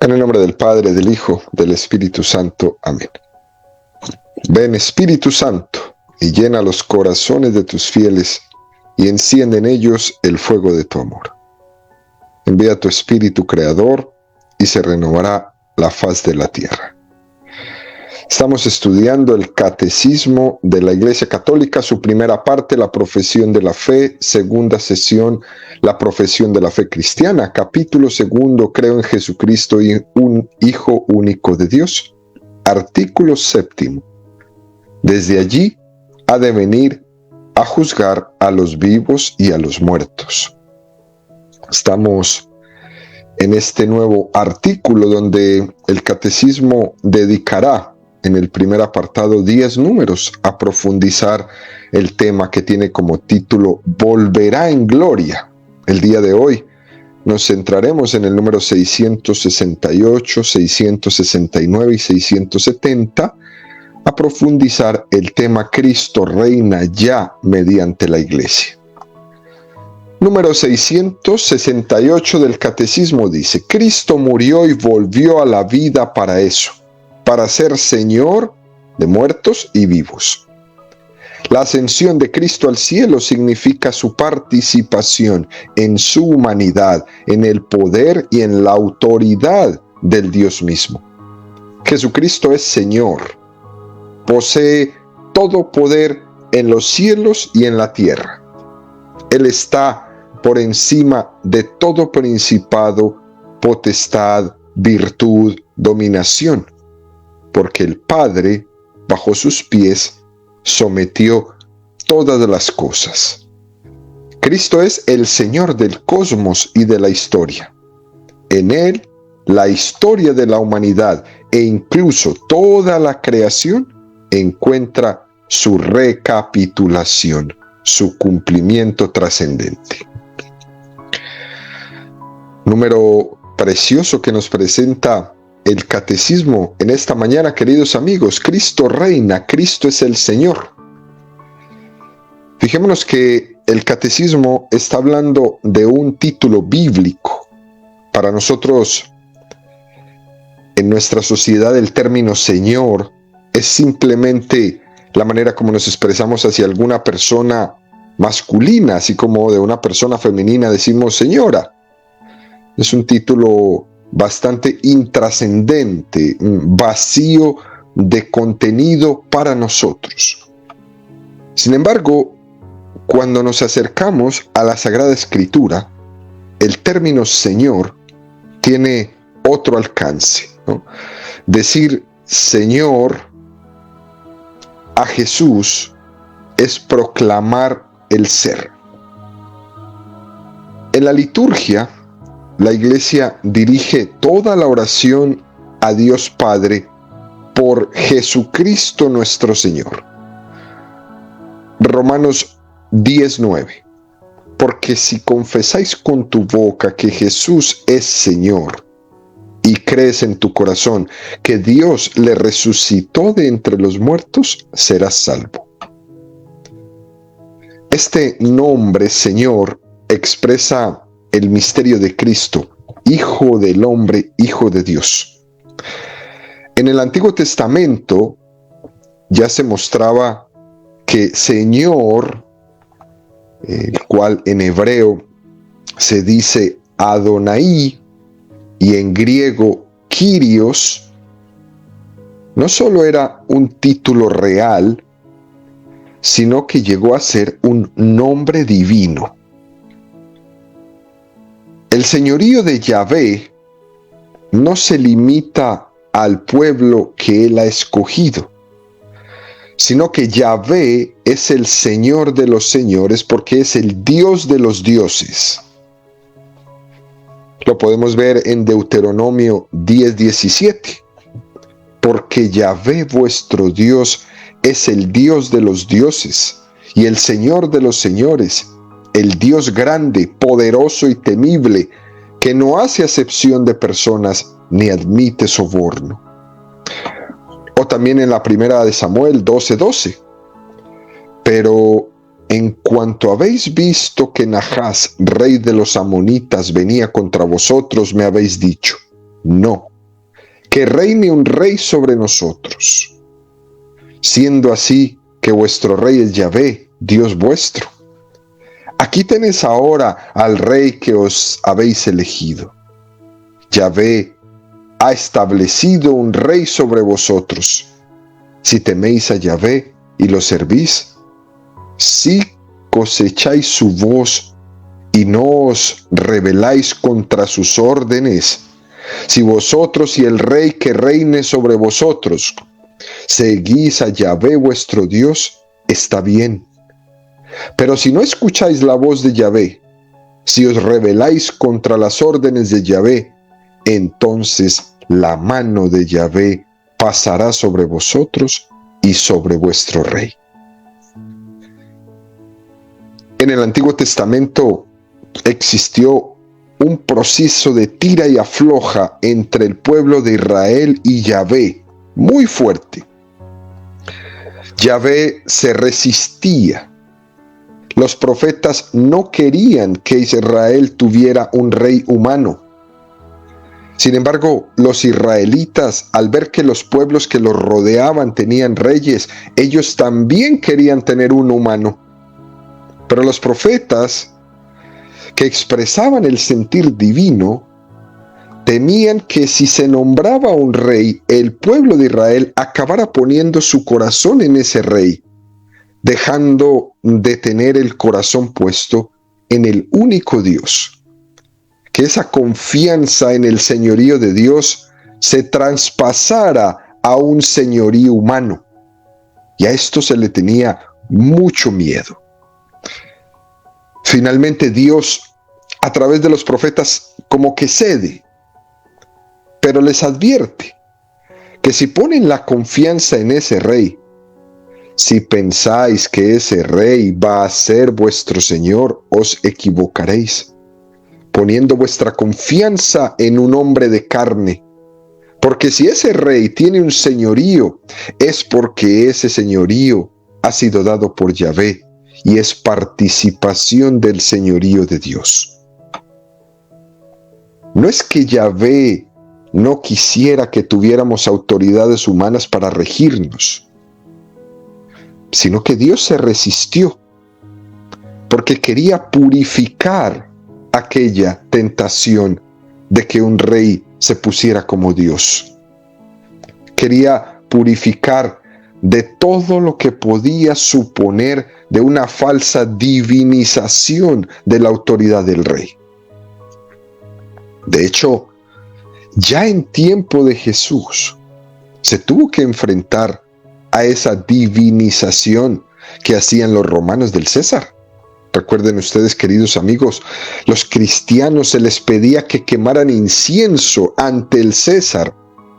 En el nombre del Padre, del Hijo, del Espíritu Santo. Amén. Ven, Espíritu Santo, y llena los corazones de tus fieles, y enciende en ellos el fuego de tu amor. Envía tu Espíritu Creador, y se renovará la faz de la tierra. Estamos estudiando el Catecismo de la Iglesia Católica, su primera parte, la profesión de la fe, segunda sesión, la profesión de la fe cristiana, capítulo segundo, creo en Jesucristo y un Hijo único de Dios, artículo séptimo. Desde allí ha de venir a juzgar a los vivos y a los muertos. Estamos en este nuevo artículo donde el Catecismo dedicará en el primer apartado 10 números a profundizar el tema que tiene como título Volverá en gloria. El día de hoy nos centraremos en el número 668, 669 y 670 a profundizar el tema Cristo reina ya mediante la Iglesia. Número 668 del Catecismo dice: Cristo murió y volvió a la vida para eso, para ser Señor de muertos y vivos. La ascensión de Cristo al cielo significa su participación en su humanidad, en el poder y en la autoridad del Dios mismo. Jesucristo es Señor, posee todo poder en los cielos y en la tierra. Él está por encima de todo principado, potestad, virtud, dominación, porque el Padre, bajo sus pies, sometió todas las cosas. Cristo es el Señor del cosmos y de la historia. En Él, la historia de la humanidad e incluso toda la creación encuentra su recapitulación, su cumplimiento trascendente. Número precioso que nos presenta el Catecismo en esta mañana, queridos amigos. Cristo reina, Cristo es el Señor. Fijémonos que el Catecismo está hablando de un título bíblico. Para nosotros, en nuestra sociedad, el término Señor es simplemente la manera como nos expresamos hacia alguna persona masculina, así como de una persona femenina decimos señora. Es un título bastante intrascendente, vacío de contenido para nosotros. Sin embargo, cuando nos acercamos a la Sagrada Escritura, el término Señor tiene otro alcance, ¿no? Decir Señor a Jesús es proclamar el ser. En la liturgia, la Iglesia dirige toda la oración a Dios Padre por Jesucristo nuestro Señor. Romanos 10:9. Porque si confesáis con tu boca que Jesús es Señor y crees en tu corazón que Dios le resucitó de entre los muertos, serás salvo. Este nombre, Señor, expresa el misterio de Cristo, Hijo del hombre, Hijo de Dios. En el Antiguo Testamento ya se mostraba que Señor, el cual en hebreo se dice Adonai y en griego Kyrios, no solo era un título real, sino que llegó a ser un nombre divino. El señorío de Yahvé no se limita al pueblo que él ha escogido, sino que Yahvé es el Señor de los señores porque es el Dios de los dioses. Lo podemos ver en Deuteronomio 10:17. Porque Yahvé vuestro Dios es el Dios de los dioses y el Señor de los señores, el Dios grande, poderoso y temible, que no hace acepción de personas ni admite soborno. O también en la primera de Samuel 12:12. Pero en cuanto habéis visto que Nachas, rey de los amonitas, venía contra vosotros, me habéis dicho: no, que reine un rey sobre nosotros, siendo así que vuestro rey es Yahvé, Dios vuestro. Aquí tenéis ahora al rey que os habéis elegido. Yahvé ha establecido un rey sobre vosotros. Si teméis a Yahvé y lo servís, si cosecháis su voz y no os rebeláis contra sus órdenes, si vosotros y el rey que reine sobre vosotros seguís a Yahvé vuestro Dios, está bien. Pero si no escucháis la voz de Yahvé, si os rebeláis contra las órdenes de Yahvé, entonces la mano de Yahvé pasará sobre vosotros y sobre vuestro rey. En el Antiguo Testamento existió un proceso de tira y afloja entre el pueblo de Israel y Yahvé, muy fuerte. Yahvé se resistía. Los profetas no querían que Israel tuviera un rey humano. Sin embargo, los israelitas, al ver que los pueblos que los rodeaban tenían reyes, ellos también querían tener un humano. Pero los profetas, que expresaban el sentir divino, temían que si se nombraba un rey, el pueblo de Israel acabara poniendo su corazón en ese rey, dejando de tener el corazón puesto en el único Dios. Que esa confianza en el señorío de Dios se traspasara a un señorío humano. Y a esto se le tenía mucho miedo. Finalmente Dios, a través de los profetas, como que cede, pero les advierte que si ponen la confianza en ese rey, si pensáis que ese rey va a ser vuestro Señor, os equivocaréis, poniendo vuestra confianza en un hombre de carne. Porque si ese rey tiene un señorío, es porque ese señorío ha sido dado por Yahvé y es participación del señorío de Dios. No es que Yahvé no quisiera que tuviéramos autoridades humanas para regirnos, sino que Dios se resistió porque quería purificar aquella tentación de que un rey se pusiera como Dios. Quería purificar de todo lo que podía suponer de una falsa divinización de la autoridad del rey. De hecho, ya en tiempo de Jesús se tuvo que enfrentar a esa divinización que hacían los romanos del César. Recuerden ustedes, queridos amigos, los cristianos se les pedía que quemaran incienso ante el César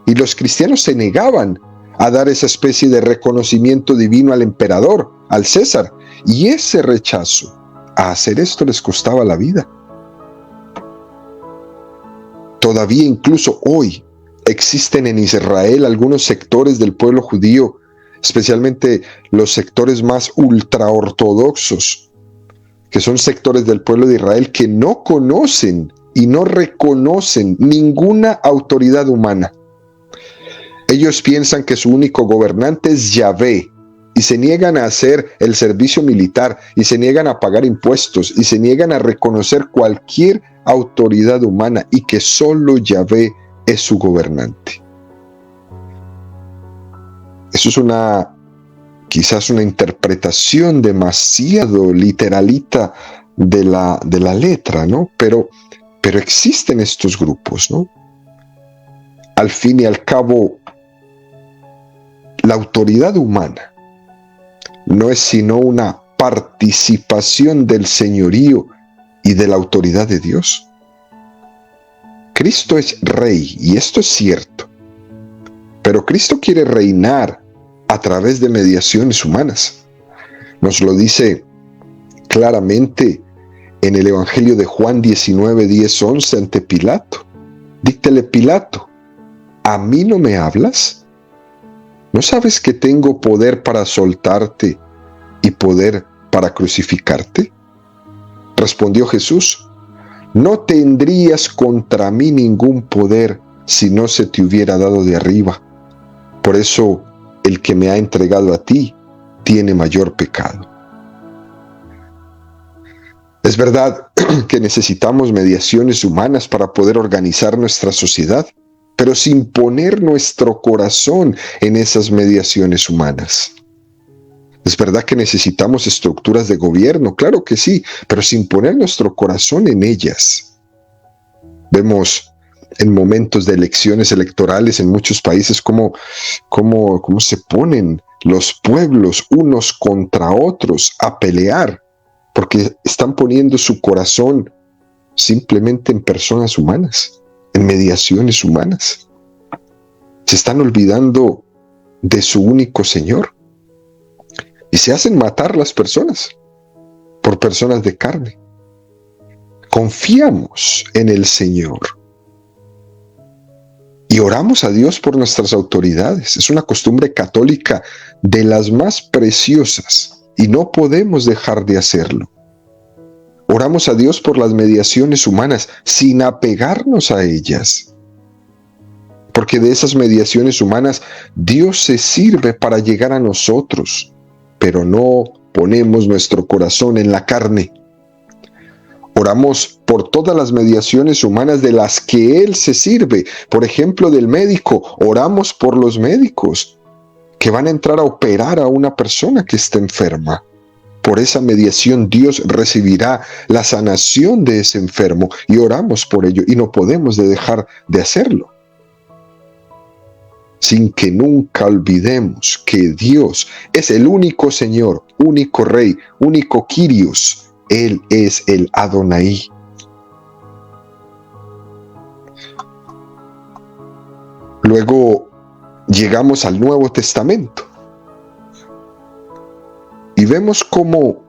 y los cristianos se negaban a dar esa especie de reconocimiento divino al emperador, al César, y ese rechazo a hacer esto les costaba la vida. Todavía incluso hoy existen en Israel algunos sectores del pueblo judío, especialmente los sectores más ultraortodoxos, que son sectores del pueblo de Israel que no conocen y no reconocen ninguna autoridad humana. Ellos piensan que su único gobernante es Yahvé y se niegan a hacer el servicio militar y se niegan a pagar impuestos y se niegan a reconocer cualquier autoridad humana y que solo Yahvé es su gobernante. Eso es quizás una interpretación demasiado literalita de la letra, ¿no? Pero existen estos grupos, ¿no? Al fin y al cabo, la autoridad humana no es sino una participación del señorío y de la autoridad de Dios. Cristo es rey, y esto es cierto, pero Cristo quiere reinar a través de mediaciones humanas. Nos lo dice claramente en el Evangelio de Juan 19, 10, 11 ante Pilato. Díctele Pilato, ¿a mí no me hablas? ¿No sabes que tengo poder para soltarte y poder para crucificarte? Respondió Jesús, no tendrías contra mí ningún poder si no se te hubiera dado de arriba. Por eso el que me ha entregado a ti tiene mayor pecado. Es verdad que necesitamos mediaciones humanas para poder organizar nuestra sociedad, pero sin poner nuestro corazón en esas mediaciones humanas. Es verdad que necesitamos estructuras de gobierno, claro que sí, pero sin poner nuestro corazón en ellas. Vemos en momentos de elecciones electorales en muchos países cómo se ponen los pueblos unos contra otros a pelear, porque están poniendo su corazón simplemente en personas humanas, en mediaciones humanas. Se están olvidando de su único Señor y se hacen matar las personas por personas de carne. Confiamos en el Señor y oramos a Dios por nuestras autoridades. Es una costumbre católica de las más preciosas y no podemos dejar de hacerlo. Oramos a Dios por las mediaciones humanas sin apegarnos a ellas, porque de esas mediaciones humanas Dios se sirve para llegar a nosotros, pero no ponemos nuestro corazón en la carne. Oramos por todas las mediaciones humanas de las que Él se sirve. Por ejemplo, del médico. Oramos por los médicos que van a entrar a operar a una persona que está enferma. Por esa mediación Dios recibirá la sanación de ese enfermo y oramos por ello y no podemos dejar de hacerlo. Sin que nunca olvidemos que Dios es el único Señor, único Rey, único Kyrios. Él es el Adonai. Luego llegamos al Nuevo Testamento y vemos cómo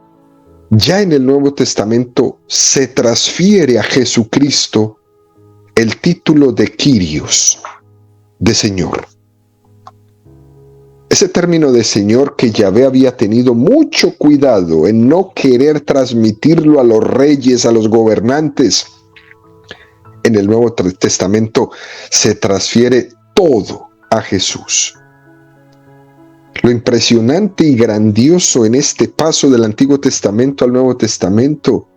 ya en el Nuevo Testamento se transfiere a Jesucristo el título de Kyrios, de Señor. Ese término de Señor que Yahvé había tenido mucho cuidado en no querer transmitirlo a los reyes, a los gobernantes. En el Nuevo Testamento se transfiere todo a Jesús. Lo impresionante y grandioso en este paso del Antiguo Testamento al Nuevo Testamento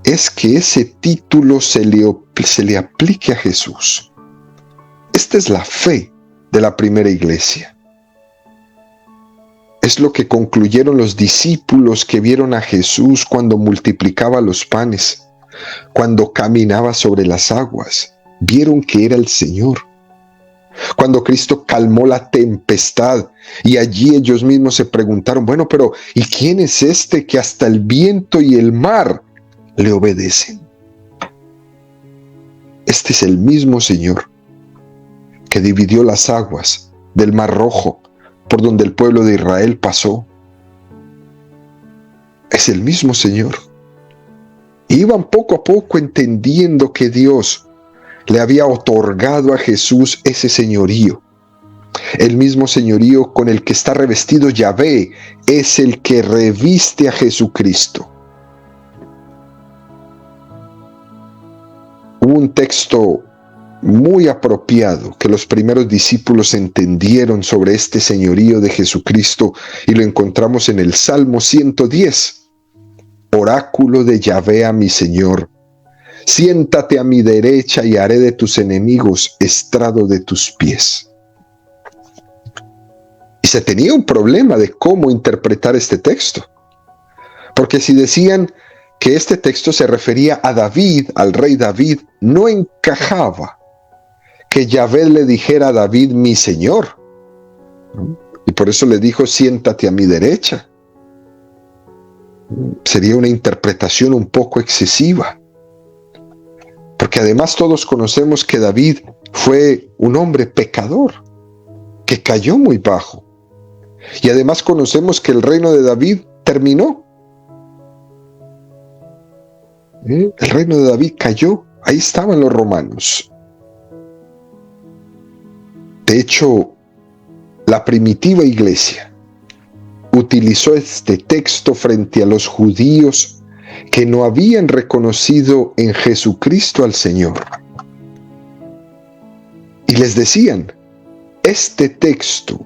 es que ese título se le aplique a Jesús. Esta es la fe de la primera iglesia. Es lo que concluyeron los discípulos que vieron a Jesús cuando multiplicaba los panes, cuando caminaba sobre las aguas. Vieron que era el Señor. Cuando Cristo calmó la tempestad y allí ellos mismos se preguntaron, bueno, pero ¿y quién es este que hasta el viento y el mar le obedecen? Este es el mismo Señor que dividió las aguas del Mar Rojo por donde el pueblo de Israel pasó. Es el mismo Señor. Iban poco a poco entendiendo que Dios le había otorgado a Jesús ese señorío. El mismo señorío con el que está revestido Yahvé es el que reviste a Jesucristo. Hubo un texto muy apropiado que los primeros discípulos entendieron sobre este señorío de Jesucristo y lo encontramos en el Salmo 110. Oráculo de Yahvé a mi Señor, siéntate a mi derecha y haré de tus enemigos estrado de tus pies. Y se tenía un problema de cómo interpretar este texto, porque si decían que este texto se refería a David, al rey David, no encajaba que Yahvé le dijera a David, mi Señor. Y por eso le dijo, siéntate a mi derecha. Sería una interpretación un poco excesiva. Porque además todos conocemos que David fue un hombre pecador, que cayó muy bajo. Y además conocemos que el reino de David terminó. El reino de David cayó, ahí estaban los romanos. De hecho, la primitiva iglesia utilizó este texto frente a los judíos que no habían reconocido en Jesucristo al Señor. Y les decían, este texto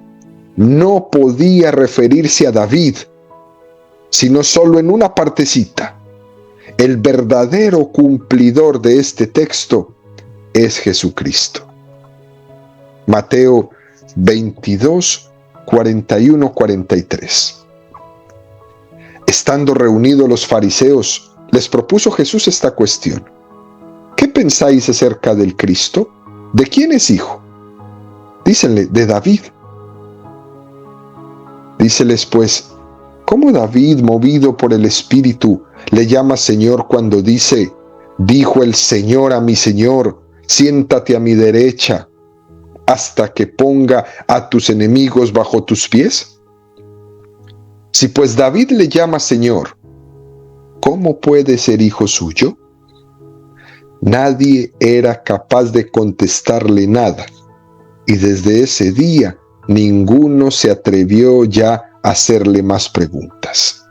no podía referirse a David, sino solo en una partecita. El verdadero cumplidor de este texto es Jesucristo. Mateo 22, 41, 43. Estando reunidos los fariseos, les propuso Jesús esta cuestión. ¿Qué pensáis acerca del Cristo? ¿De quién es hijo? Dícenle, de David. Díceles pues, ¿cómo David, movido por el Espíritu, le llama Señor cuando dice, dijo el Señor a mi Señor, siéntate a mi derecha, hasta que ponga a tus enemigos bajo tus pies? Si pues David le llama Señor, ¿cómo puede ser hijo suyo? Nadie era capaz de contestarle nada, y desde ese día ninguno se atrevió ya a hacerle más preguntas.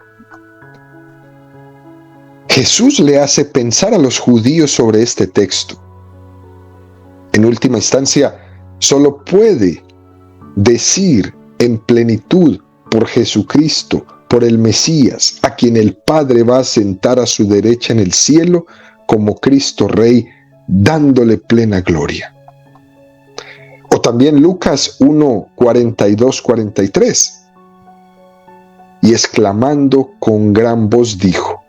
Jesús le hace pensar a los judíos sobre este texto. En última instancia, solo puede decir en plenitud por Jesucristo, por el Mesías, a quien el Padre va a sentar a su derecha en el cielo como Cristo Rey, dándole plena gloria. O también Lucas 1, 42, 43. Y exclamando con gran voz dijo,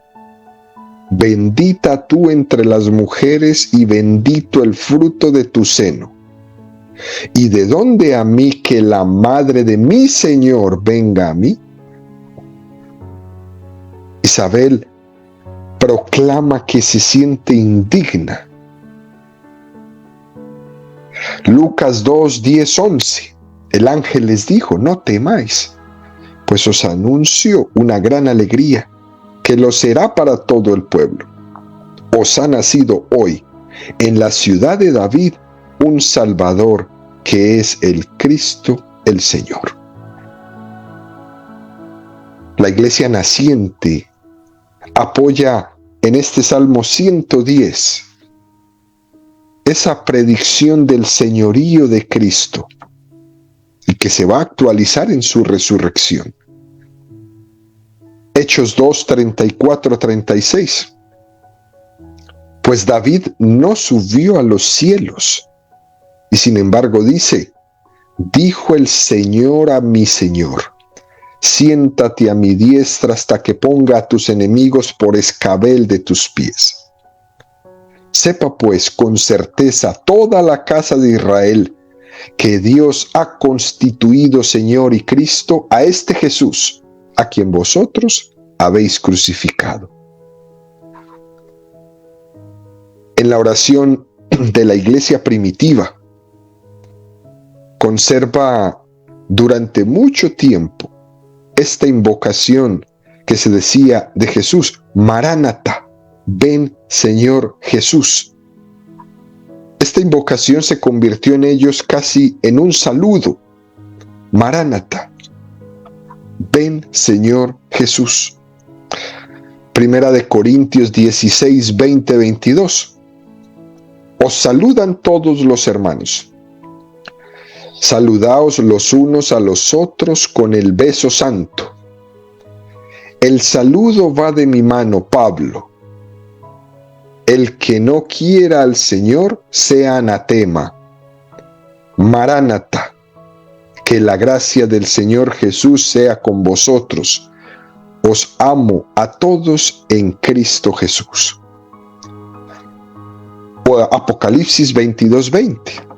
bendita tú entre las mujeres y bendito el fruto de tu seno. ¿Y de dónde a mí que la madre de mi Señor venga a mí? Isabel proclama que se siente indigna. Lucas 2, 10, 11. El ángel les dijo, no temáis, pues os anuncio una gran alegría, que lo será para todo el pueblo. Os ha nacido hoy, en la ciudad de David, un Salvador, que es el Cristo, el Señor. La iglesia naciente apoya en este Salmo 110 esa predicción del señorío de Cristo y que se va a actualizar en su resurrección. Hechos 2, 34, 36. Pues David no subió a los cielos, y sin embargo dice, dijo el Señor a mi Señor, siéntate a mi diestra hasta que ponga a tus enemigos por escabel de tus pies. Sepa pues con certeza toda la casa de Israel que Dios ha constituido Señor y Cristo a este Jesús, a quien vosotros habéis crucificado. En la oración de la iglesia primitiva, conserva durante mucho tiempo esta invocación que se decía de Jesús, Maránata, ven Señor Jesús. Esta invocación se convirtió en ellos casi en un saludo, Maránata, ven Señor Jesús. Primera de Corintios 16, 20, 22. Os saludan todos los hermanos. Saludaos los unos a los otros con el beso santo. El saludo va de mi mano, Pablo. El que no quiera al Señor sea anatema. Maránata, que la gracia del Señor Jesús sea con vosotros. Os amo a todos en Cristo Jesús. Apocalipsis 22, 20.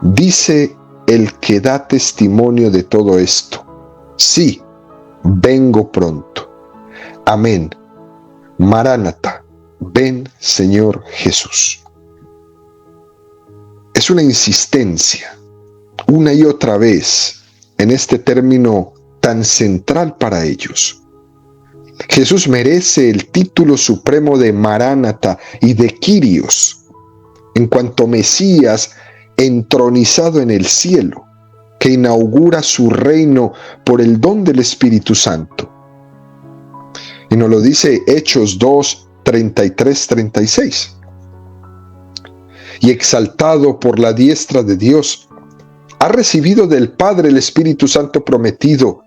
Dice el que da testimonio de todo esto, sí, vengo pronto. Amén. Maránata, ven Señor Jesús. Es una insistencia, una y otra vez, en este término tan central para ellos. Jesús merece el título supremo de Maránata y de Kyrios, en cuanto Mesías entronizado en el cielo, que inaugura su reino por el don del Espíritu Santo. Y nos lo dice Hechos 2, 33, 36. y exaltado por la diestra de Dios, ha recibido del Padre el Espíritu Santo prometido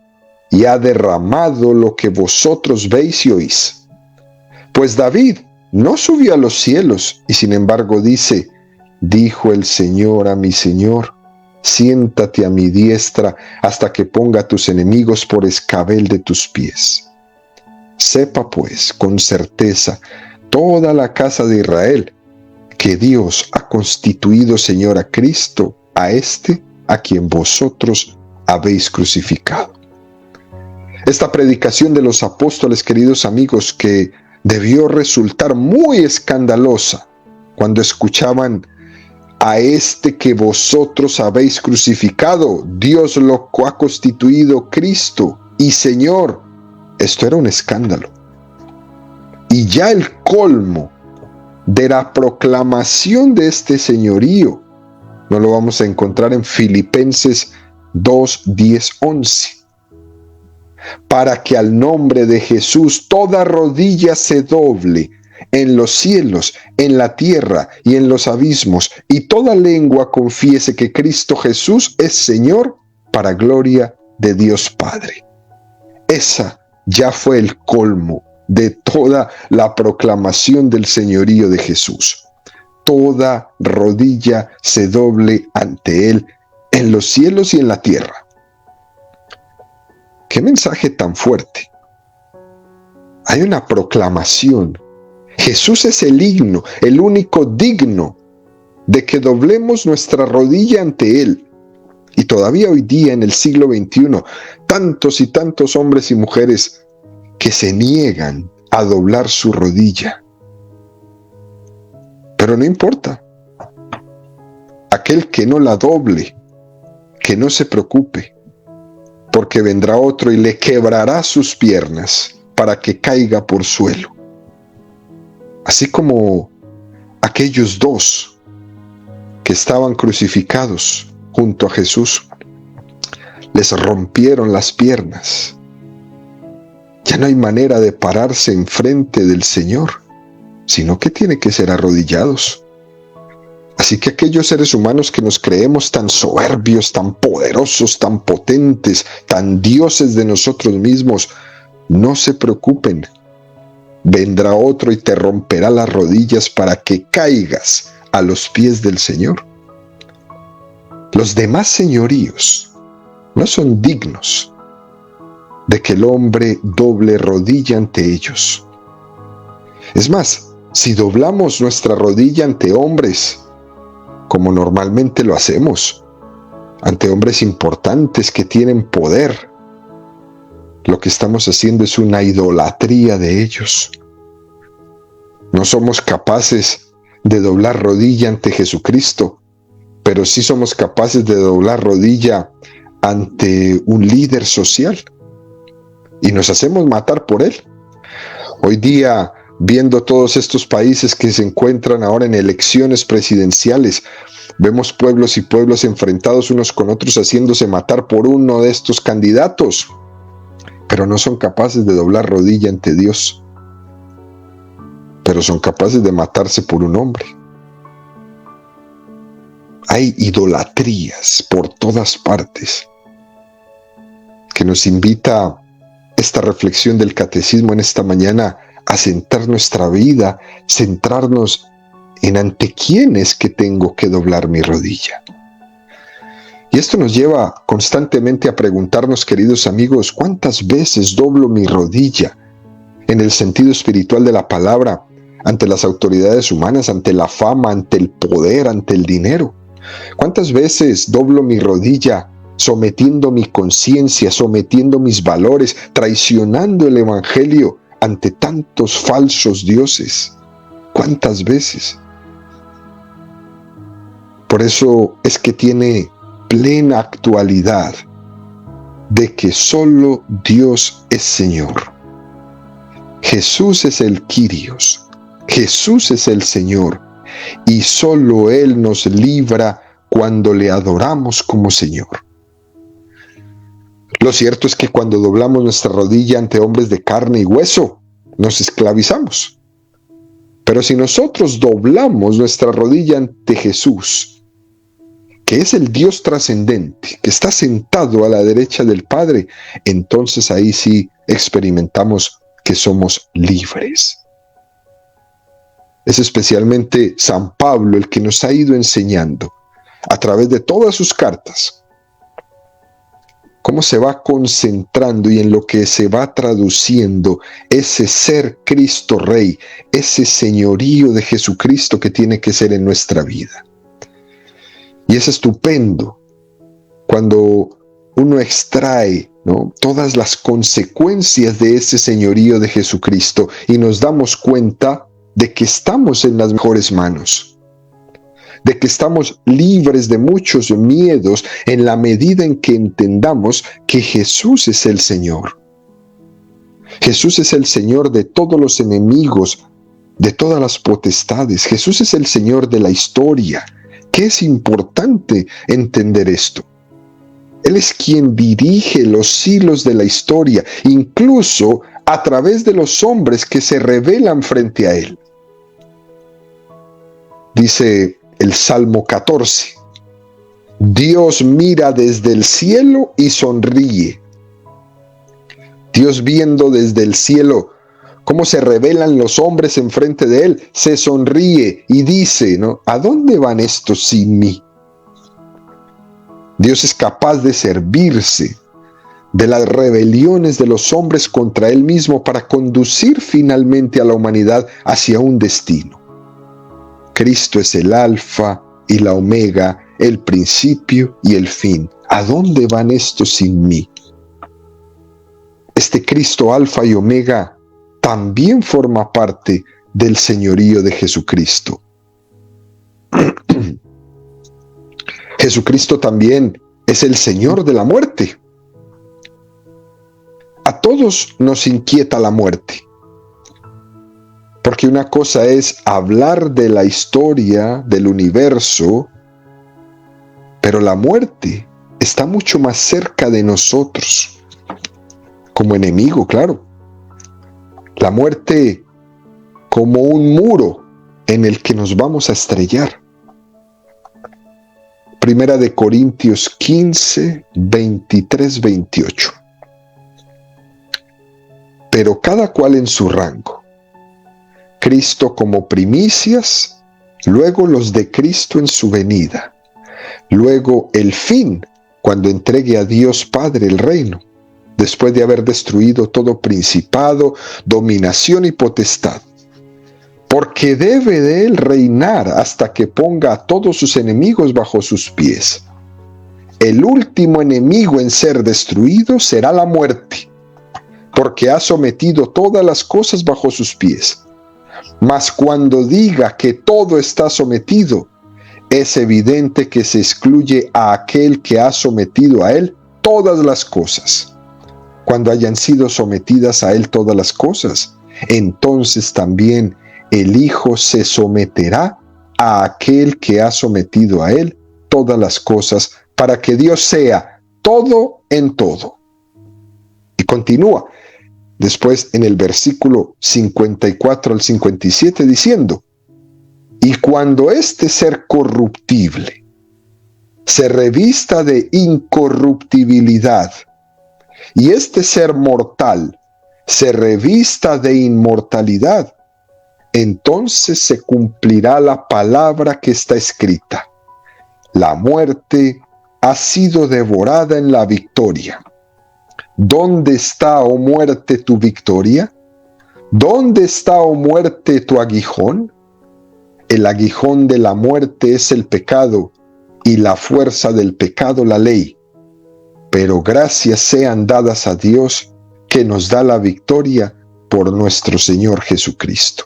y ha derramado lo que vosotros veis y oís. Pues David no subió a los cielos y sin embargo dice: dijo el Señor a mi Señor, siéntate a mi diestra hasta que ponga a tus enemigos por escabel de tus pies. Sepa pues con certeza toda la casa de Israel que Dios ha constituido Señor a Cristo, a este a quien vosotros habéis crucificado. Esta predicación de los apóstoles, queridos amigos, que debió resultar muy escandalosa cuando escuchaban a este que vosotros habéis crucificado, Dios lo ha constituido Cristo y Señor. Esto era un escándalo. Y ya el colmo de la proclamación de este señorío no lo vamos a encontrar en Filipenses 2, 10, 11. Para que al nombre de Jesús toda rodilla se doble en los cielos, en la tierra y en los abismos, y toda lengua confiese que Cristo Jesús es Señor, para gloria de Dios Padre. Esa ya fue el colmo de toda la proclamación del señorío de Jesús. Toda rodilla se doble ante Él en los cielos y en la tierra. ¡Qué mensaje tan fuerte! Hay una proclamación. Jesús es el digno, el único digno de que doblemos nuestra rodilla ante Él. Y todavía hoy día, en el siglo XXI, tantos y tantos hombres y mujeres que se niegan a doblar su rodilla. Pero no importa. Aquel que no la doble, que no se preocupe, porque vendrá otro y le quebrará sus piernas para que caiga por suelo. Así como aquellos dos que estaban crucificados junto a Jesús, les rompieron las piernas. Ya no hay manera de pararse enfrente del Señor, sino que tiene que ser arrodillados. Así que aquellos seres humanos que nos creemos tan soberbios, tan poderosos, tan potentes, tan dioses de nosotros mismos, no se preocupen. Vendrá otro y te romperá las rodillas para que caigas a los pies del Señor. Los demás señoríos no son dignos de que el hombre doble rodilla ante ellos. Es más, si doblamos nuestra rodilla ante hombres, como normalmente lo hacemos, ante hombres importantes que tienen poder, lo que estamos haciendo es una idolatría de ellos. No somos capaces de doblar rodilla ante Jesucristo, pero sí somos capaces de doblar rodilla ante un líder social. Y nos hacemos matar por él. Hoy día, viendo todos estos países que se encuentran ahora en elecciones presidenciales, vemos pueblos y pueblos enfrentados unos con otros haciéndose matar por uno de estos candidatos, pero no son capaces de doblar rodilla ante Dios, pero son capaces de matarse por un hombre. Hay idolatrías por todas partes, que nos invita esta reflexión del catecismo en esta mañana a centrar nuestra vida, centrarnos en ante quién es que tengo que doblar mi rodilla. Y esto nos lleva constantemente a preguntarnos, queridos amigos, ¿cuántas veces doblo mi rodilla en el sentido espiritual de la palabra ante las autoridades humanas, ante la fama, ante el poder, ante el dinero? ¿Cuántas veces doblo mi rodilla sometiendo mi conciencia, sometiendo mis valores, traicionando el evangelio ante tantos falsos dioses? ¿Cuántas veces? Por eso es que tiene plena actualidad de que solo Dios es Señor. Jesús es el Kyrios, Jesús es el Señor, y solo Él nos libra cuando le adoramos como Señor. Lo cierto es que cuando doblamos nuestra rodilla ante hombres de carne y hueso, nos esclavizamos. Pero si nosotros doblamos nuestra rodilla ante Jesús, que es el Dios trascendente, que está sentado a la derecha del Padre, entonces ahí sí experimentamos que somos libres. Es especialmente San Pablo el que nos ha ido enseñando a través de todas sus cartas cómo se va concentrando y en lo que se va traduciendo ese ser Cristo Rey, ese señorío de Jesucristo que tiene que ser en nuestra vida. Y es estupendo cuando uno extrae, ¿no?, todas las consecuencias de ese señorío de Jesucristo y nos damos cuenta de que estamos en las mejores manos, de que estamos libres de muchos miedos en la medida en que entendamos que Jesús es el Señor. Jesús es el Señor de todos los enemigos, de todas las potestades. Jesús es el Señor de la historia. ¿Qué es importante entender esto? Él es quien dirige los hilos de la historia, incluso a través de los hombres que se rebelan frente a Él. Dice el Salmo 14, Dios mira desde el cielo y sonríe. Dios, viendo desde el cielo cómo se rebelan los hombres enfrente de Él, se sonríe y dice, ¿no?, ¿a dónde van estos sin mí? Dios es capaz de servirse de las rebeliones de los hombres contra Él mismo para conducir finalmente a la humanidad hacia un destino. Cristo es el alfa y la omega, el principio y el fin. ¿A dónde van estos sin mí? Este Cristo alfa y omega también forma parte del señorío de Jesucristo. Jesucristo también es el Señor de la muerte. A todos nos inquieta la muerte. Porque una cosa es hablar de la historia, del universo, pero la muerte está mucho más cerca de nosotros, como enemigo, claro. La muerte como un muro en el que nos vamos a estrellar. Primera de Corintios 15, 23, 28. Pero cada cual en su rango. Cristo como primicias, luego los de Cristo en su venida, luego el fin, cuando entregue a Dios Padre el reino, después de haber destruido todo principado, dominación y potestad, porque debe de Él reinar hasta que ponga a todos sus enemigos bajo sus pies. El último enemigo en ser destruido será la muerte, porque ha sometido todas las cosas bajo sus pies. Mas cuando diga que todo está sometido, es evidente que se excluye a aquel que ha sometido a Él todas las cosas. Cuando hayan sido sometidas a Él todas las cosas, entonces también el Hijo se someterá a aquel que ha sometido a Él todas las cosas, para que Dios sea todo en todo. Y continúa después en el versículo 54 al 57 diciendo, y cuando este ser corruptible se revista de incorruptibilidad, y este ser mortal se revista de inmortalidad, entonces se cumplirá la palabra que está escrita. La muerte ha sido devorada en la victoria. ¿Dónde está, oh muerte, tu victoria? ¿Dónde está, oh muerte, tu aguijón? El aguijón de la muerte es el pecado, y la fuerza del pecado la ley. Pero gracias sean dadas a Dios, que nos da la victoria por nuestro Señor Jesucristo.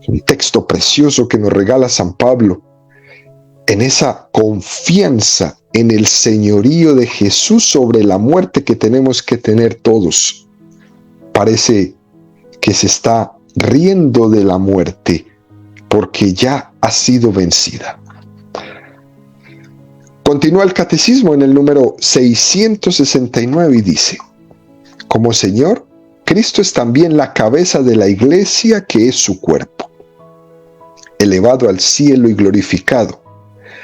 Un texto precioso que nos regala San Pablo, en esa confianza en el señorío de Jesús sobre la muerte que tenemos que tener todos. Parece que se está riendo de la muerte, porque ya ha sido vencida. Continúa el catecismo en el número 669 y dice, como Señor, Cristo es también la cabeza de la iglesia, que es su cuerpo. Elevado al cielo y glorificado,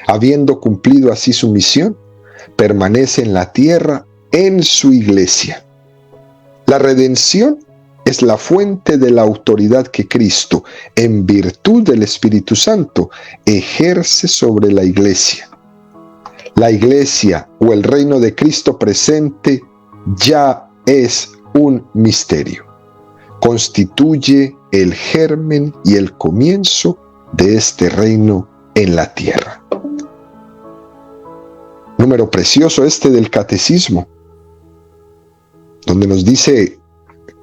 habiendo cumplido así su misión, permanece en la tierra en su iglesia. La redención es la fuente de la autoridad que Cristo, en virtud del Espíritu Santo, ejerce sobre la iglesia. La iglesia o el reino de Cristo presente ya es un misterio. Constituye el germen y el comienzo de este reino en la tierra. Número precioso este del catecismo, donde nos dice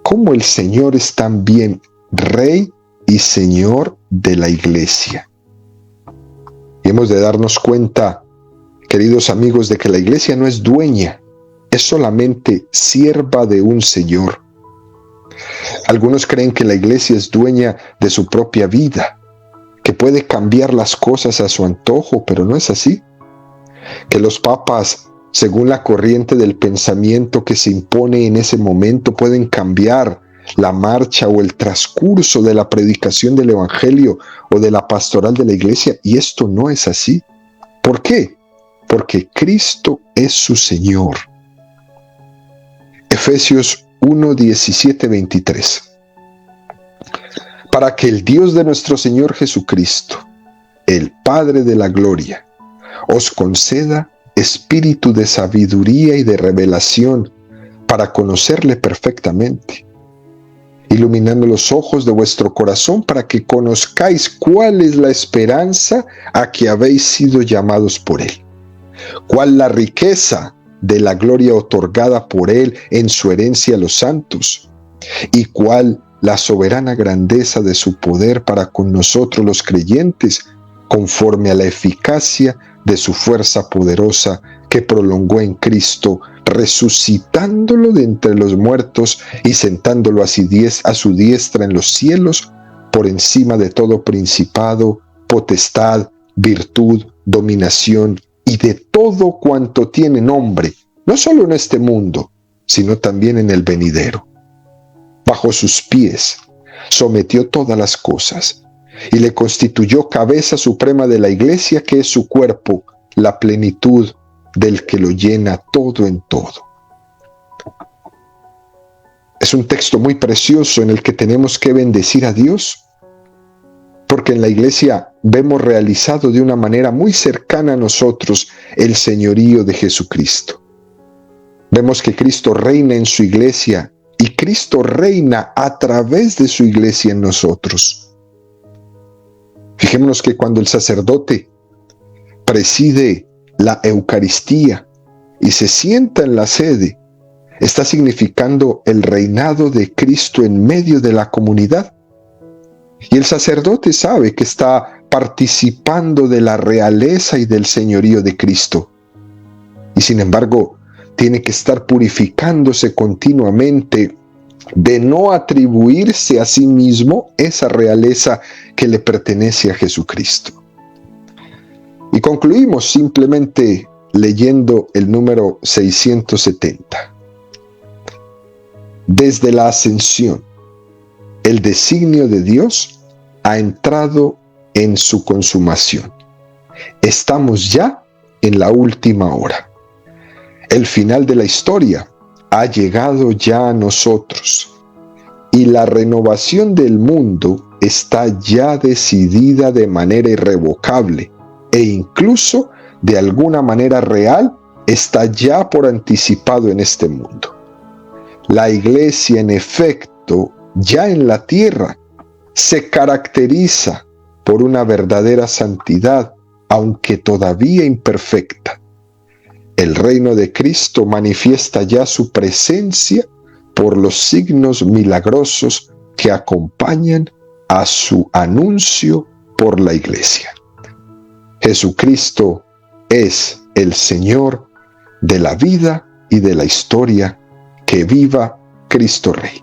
cómo el Señor es también Rey y Señor de la iglesia. Y hemos de darnos cuenta, queridos amigos, de que la iglesia no es dueña, es solamente sierva de un Señor. Algunos creen que la iglesia es dueña de su propia vida, que puede cambiar las cosas a su antojo, pero no es así. Que los papas, según la corriente del pensamiento que se impone en ese momento, pueden cambiar la marcha o el transcurso de la predicación del Evangelio o de la pastoral de la iglesia, y esto no es así. ¿Por qué? Porque Cristo es su Señor. Efesios 1, 17, 23. Para que el Dios de nuestro Señor Jesucristo, el Padre de la gloria, os conceda espíritu de sabiduría y de revelación para conocerle perfectamente, iluminando los ojos de vuestro corazón para que conozcáis cuál es la esperanza a que habéis sido llamados por Él, cuál la riqueza de la gloria otorgada por Él en su herencia a los santos, y cuál la soberana grandeza de su poder para con nosotros los creyentes, conforme a la eficacia de su fuerza poderosa que prolongó en Cristo, resucitándolo de entre los muertos y sentándolo a su diestra en los cielos, por encima de todo principado, potestad, virtud, dominación y de todo cuanto tiene nombre, no solo en este mundo, sino también en el venidero. Bajo sus pies sometió todas las cosas y le constituyó cabeza suprema de la iglesia, que es su cuerpo, la plenitud del que lo llena todo en todo. Es un texto muy precioso en el que tenemos que bendecir a Dios, porque en la iglesia vemos realizado de una manera muy cercana a nosotros el señorío de Jesucristo. Vemos que Cristo reina en su iglesia y Cristo reina a través de su iglesia en nosotros. Fijémonos que cuando el sacerdote preside la Eucaristía y se sienta en la sede, está significando el reinado de Cristo en medio de la comunidad. Y el sacerdote sabe que está participando de la realeza y del señorío de Cristo. Y sin embargo, tiene que estar purificándose continuamente de no atribuirse a sí mismo esa realeza que le pertenece a Jesucristo. Y concluimos simplemente leyendo el número 670. Desde la ascensión, el designio de Dios ha entrado en su consumación. Estamos ya en la última hora. El final de la historia ha llegado ya a nosotros, y la renovación del mundo está ya decidida de manera irrevocable, e incluso de alguna manera real está ya por anticipado en este mundo. La iglesia, en efecto, ya en la tierra, se caracteriza por una verdadera santidad, aunque todavía imperfecta. El reino de Cristo manifiesta ya su presencia por los signos milagrosos que acompañan a su anuncio por la iglesia. Jesucristo es el Señor de la vida y de la historia. Que viva Cristo Rey.